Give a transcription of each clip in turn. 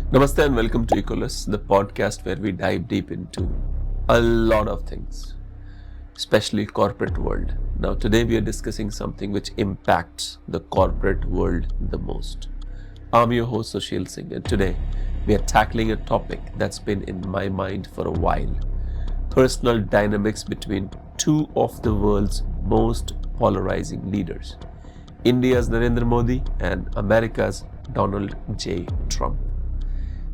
Namaste and welcome to Echoles, the podcast where we dive deep into a lot of things, especially corporate world. Now today we are discussing something which impacts the corporate world the most. I'm your host Sushil Singh, and today we are tackling a topic that's been in my mind for a while. Personal dynamics between two of the world's most polarizing leaders, India's Narendra Modi and America's Donald J. Trump.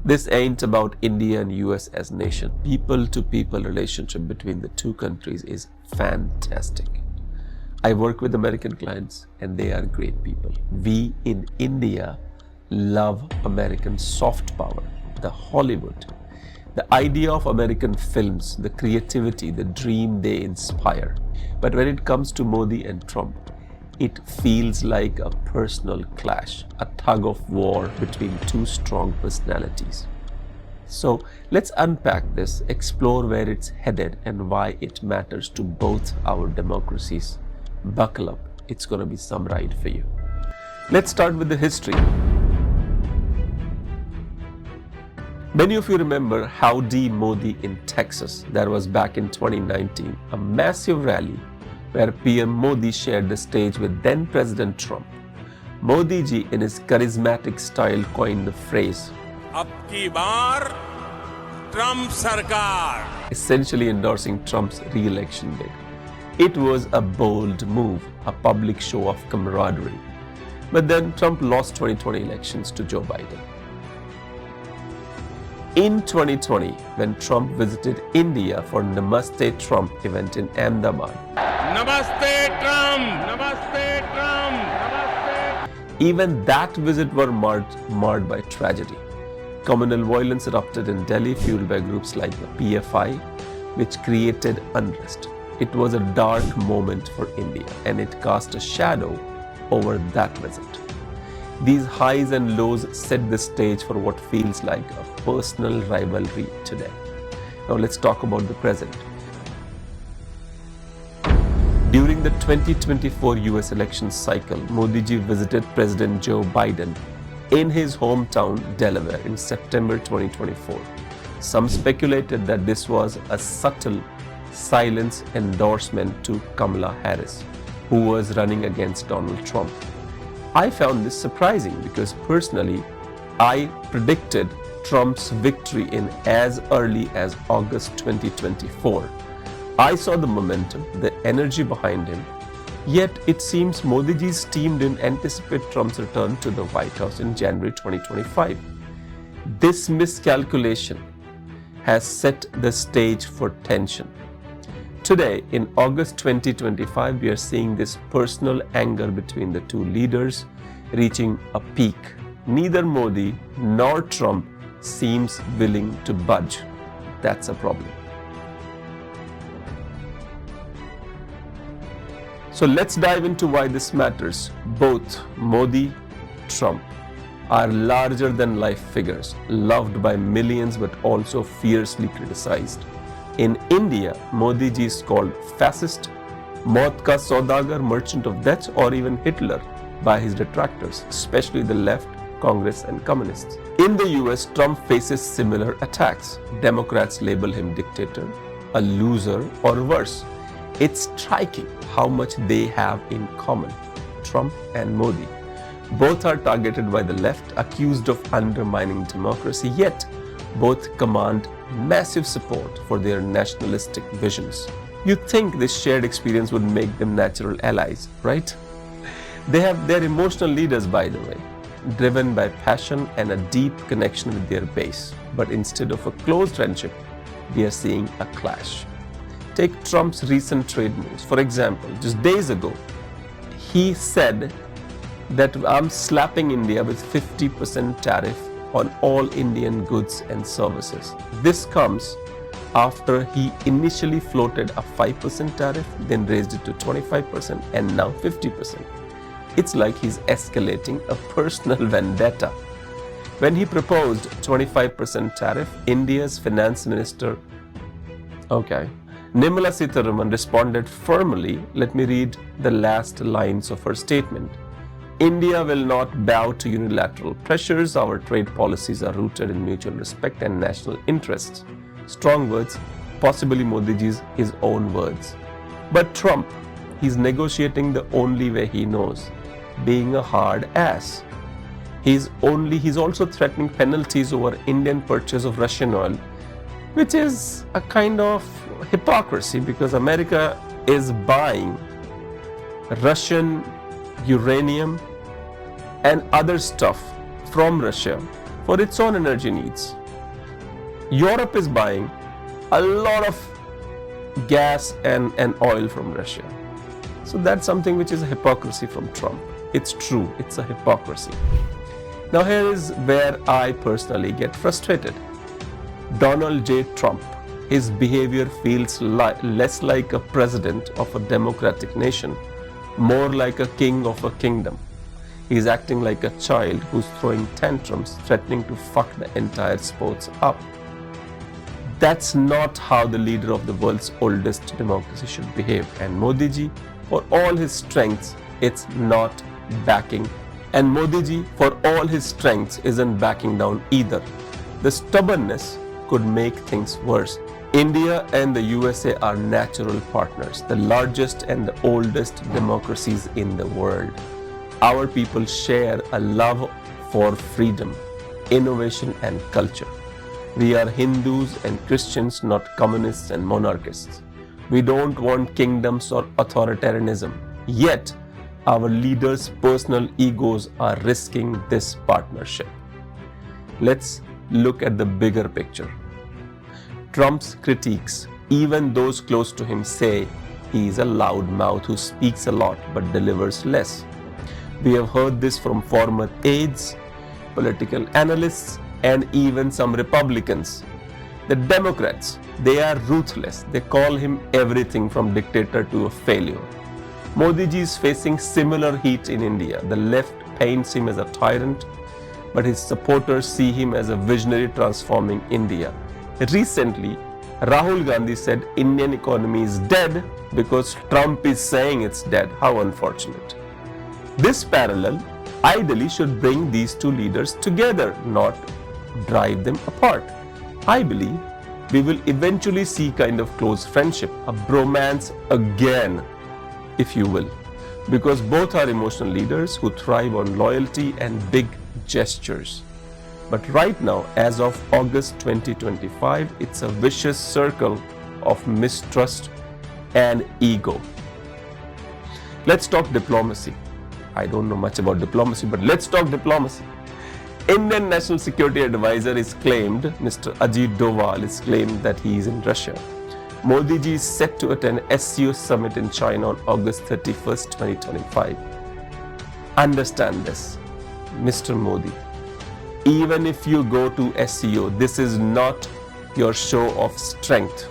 This ain't about India and US as nation. People-to-people relationship between the two countries is fantastic. I work with American clients and they are great people. We in India love American soft power, the Hollywood, the idea of American films, the creativity, the dream they inspire. But when it comes to Modi and Trump, it feels like a personal clash, a tug of war between two strong personalities. So let's unpack this, explore where it's headed and why it matters to both our democracies. Buckle up, it's going to be some ride for you. Let's start with the history. Many of you remember Howdy Modi in Texas. That was back in 2019, a massive rally where PM Modi shared the stage with then President Trump. Modi ji in his charismatic style coined the phrase, "Ab ki baar Trump sarkar," essentially endorsing Trump's re-election bid. It was a bold move, a public show of camaraderie. But then Trump lost 2020 elections to Joe Biden. In 2020, when Trump visited India for Namaste Trump event in Ahmedabad, Namaste Trump, Namaste Trump, Namaste. even that visit were marred by tragedy. Communal violence erupted in Delhi, fueled by groups like the PFI, which created unrest. It was a dark moment for India, and it cast a shadow over that visit. These highs and lows set the stage for what feels like a personal rivalry today. Now let's talk about the present. During the 2024 US election cycle, Modi ji visited President Joe Biden in his hometown, Delaware, in September 2024. Some speculated that this was a subtle, silent endorsement to Kamala Harris, who was running against Donald Trump. I found this surprising because personally, I predicted Trump's victory in as early as August 2024. I saw the momentum, the energy behind him, yet it seems Modi ji's team didn't anticipate Trump's return to the White House in January 2025. This miscalculation has set the stage for tension. Today, in August 2025, we are seeing this personal anger between the two leaders reaching a peak. Neither Modi nor Trump seems willing to budge. That's a problem. So let's dive into why this matters. Both Modi, Trump are larger than life figures, loved by millions but also fiercely criticized. In India, Modi ji is called fascist, Maut ka Saudagar, merchant of death, or even Hitler by his detractors, especially the left, Congress and communists. In the US, Trump faces similar attacks. Democrats label him dictator, a loser, or worse. It's striking how much they have in common, Trump and Modi. Both are targeted by the left, accused of undermining democracy, yet both command massive support for their nationalistic visions. You'd think this shared experience would make them natural allies, right? They have their emotional leaders, by the way, driven by passion and a deep connection with their base. But instead of a close friendship, we are seeing a clash. Take Trump's recent trade moves. For example, just days ago, he said that I'm slapping India with 50% tariff on all Indian goods and services. This comes after he initially floated a 5% tariff, then raised it to 25% and now 50%. It's like he's escalating a personal vendetta. When he proposed 25% tariff, India's finance minister, Nirmala Sitharaman responded firmly. Let me read the last lines of her statement. India will not bow to unilateral pressures. Our trade policies are rooted in mutual respect and national interests. Strong words, possibly Modiji's his own words. But Trump, he's negotiating the only way he knows, being a hard ass. He's also threatening penalties over Indian purchase of Russian oil, which is a kind of hypocrisy because America is buying Russian uranium and other stuff from Russia for its own energy needs. Europe is buying a lot of gas and oil from Russia. So that's something which is a hypocrisy from Trump. It's true, it's a hypocrisy. Now here is where I personally get frustrated. Donald J. Trump, his behavior feels less like a president of a democratic nation, more like a king of a kingdom. He's acting like a child who's throwing tantrums, threatening to fuck the entire sports up. That's not how the leader of the world's oldest democracy should behave. And Modi ji, for all his strengths, it's not backing. And Modi ji, for all his strengths, isn't backing down either. The stubbornness could make things worse. India and the USA are natural partners, the largest and the oldest democracies in the world. Our people share a love for freedom, innovation and culture. We are Hindus and Christians, not communists and monarchists. We don't want kingdoms or authoritarianism. Yet, our leaders' personal egos are risking this partnership. Let's look at the bigger picture. Trump's critiques, even those close to him, say he is a loudmouth who speaks a lot but delivers less. We have heard this from former aides, political analysts, and even some Republicans. The Democrats, they are ruthless. They call him everything from dictator to a failure. Modi ji is facing similar heat in India. The left paints him as a tyrant, but his supporters see him as a visionary transforming India. Recently, Rahul Gandhi said Indian economy is dead because Trump is saying it's dead. How unfortunate. This parallel ideally should bring these two leaders together, not drive them apart. I believe we will eventually see kind of close friendship, a bromance again, if you will, because both are emotional leaders who thrive on loyalty and big gestures. But right now, as of August 2025, it's a vicious circle of mistrust and ego. Let's talk diplomacy. I don't know much about diplomacy, but let's talk diplomacy. Indian National Security Advisor is claimed, Mr. Ajit Doval is claimed that he is in Russia. Modi ji is set to attend SCO summit in China on August 31st, 2025. Understand this, Mr. Modi. Even if you go to SCO, this is not your show of strength.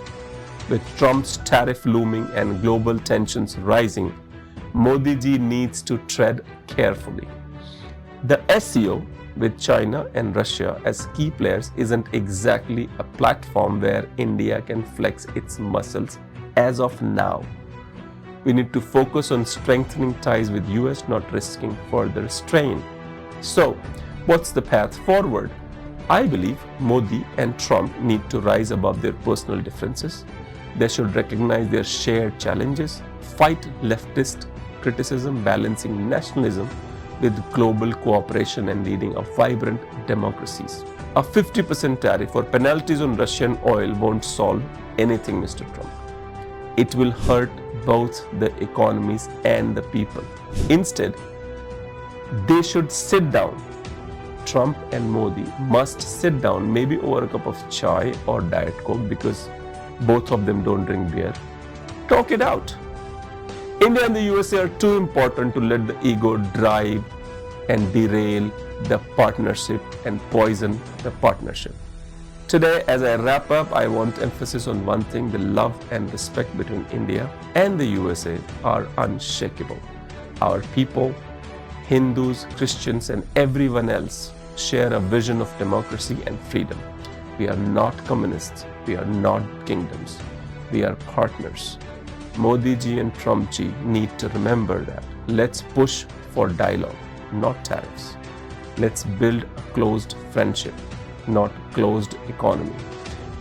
With Trump's tariff looming and global tensions rising, Modi ji needs to tread carefully. The SCO with China and Russia as key players isn't exactly a platform where India can flex its muscles as of now. We need to focus on strengthening ties with US, not risking further strain. So, what's the path forward? I believe Modi and Trump need to rise above their personal differences. They should recognize their shared challenges, fight leftist criticism, balancing nationalism with global cooperation and leading a vibrant democracies. A 50% tariff or penalties on Russian oil won't solve anything, Mr. Trump. It will hurt both the economies and the people. Instead, they should sit down. Trump and Modi must sit down, maybe over a cup of chai or Diet Coke, because both of them don't drink beer. Talk it out. India and the USA are too important to let the ego drive and derail the partnership and poison the partnership. Today, as I wrap up, I want emphasis on one thing: the love and respect between India and the USA are unshakable. Our people, Hindus, Christians, and everyone else share a vision of democracy and freedom. We are not communists. We are not kingdoms. We are partners. Modi ji and Trump ji need to remember that. Let's push for dialogue. not tariffs. Let's build a closed friendship, not closed economy.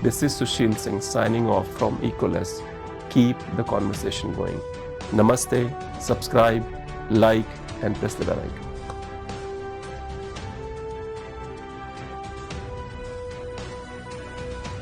This is Sushil Singh signing off from Echoles. Keep the conversation going. Namaste, subscribe, like, and press the bell icon.